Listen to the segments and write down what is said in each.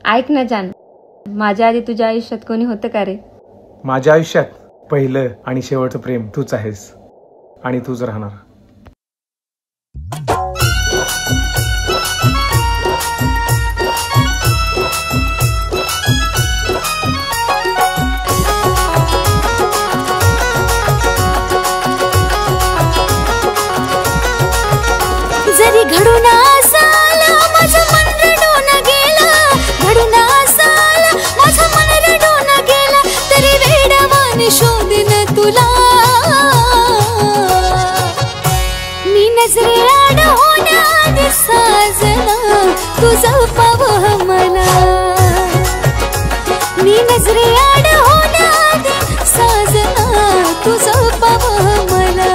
ऐक ना जान, माझ्या आधी तुझ्या आयुष्यात कोणी होतं का रे? माझ्या आयुष्यात पहिलं आणि शेवटचं प्रेम तूच आहेस आणि तूच राहणार. जरी घडून आलं माझं मन रडून गेलं, घडून आलं माझं मन रडून गेलं, तरी वेडवानी शोधीन तुला मी. नजरे आड होण्याआधी साजना तुझं पावं मला, मी नजरे आड होण्याआधी साजना तुझं पावं मला.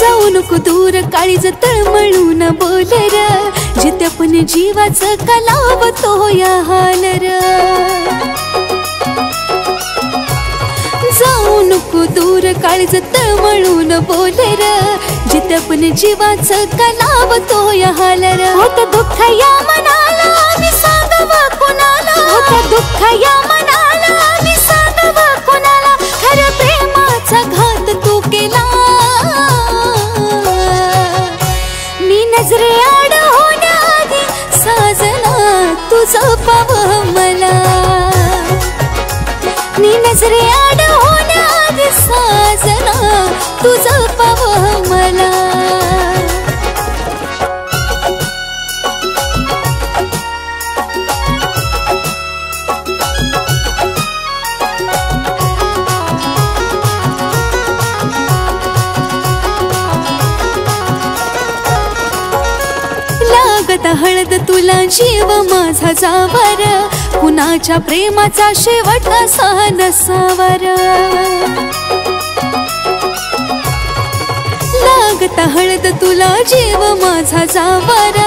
जाऊ नको दूर काळीज तळमळून बोल र, जिथे पण जीवाचं कलावतो या हाल र. जाऊ नको दूर काळीज तळमळून बोल र, जिथे पण जीवाचं कलावतो या हाल र. होत दुःख या मनाला मी सांगावं कोणाला, होत दुःख या मनाला मी सांगावं कोणाला, खरं प्रेमाचा घात तू केला. मी नजरे आड होण्याआधी साजना तुझं पावं मला, मी नजरे आड होण्याआधी साजना तुझं पावं मला. हळद तुला जीव माझा जावर, कुणाच्या प्रेमाचा शेवट असा नसावर. लागता हळद तुला जीव माझा जावर,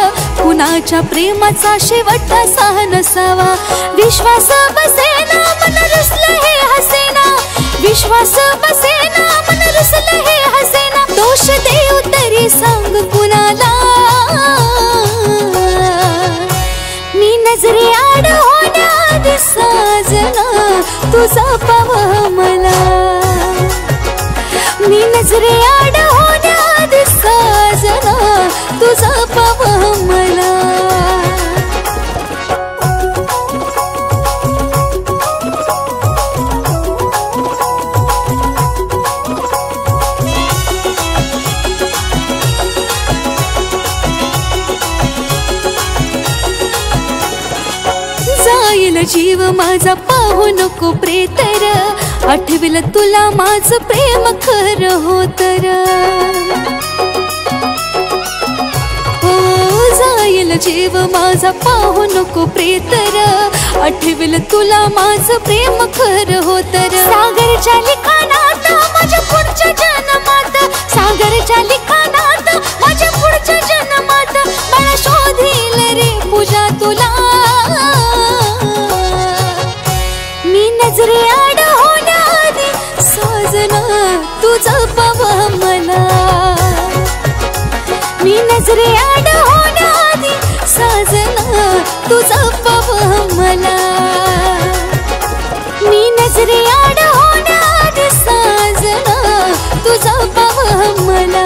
कुणाच्या प्रेमाचा शेवट असा नसावा. विश्वास बसेना मन रुसलं हे हसेना, विश्वास बसेना मन रुसलं हे हसेना. दोष देऊ तरी सांग कुणाला, मी नजरे आड होण्याआधी साजना तुझं पावं मला, मी नजरे आड होण्याआधी साजना तुझं पावं मला. जीव माझा पाहू नको प्रेतर, आठविल तुला माझं प्रेम खरं होतर. हो जाईल जीव माझा पाहू नको प्रेतर, आठविल तुला माझं प्रेम खरं होतर. सागरच्या लिखाणात माझ्या पुढच्या जन्मात, सागरच्या लिखाणात माझ्या पुढच्या जन्मात मला शोधील रे पूजा तुला. मी नजरे आड होण्याआधी साजना तुझं पावं मला, मी नजरे आड होण्याआधी साजना तुझं पावं मला, मी नजरे आड होण्याआधी साजना तुझं पावं मला,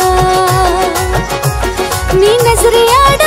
मी नजरे आड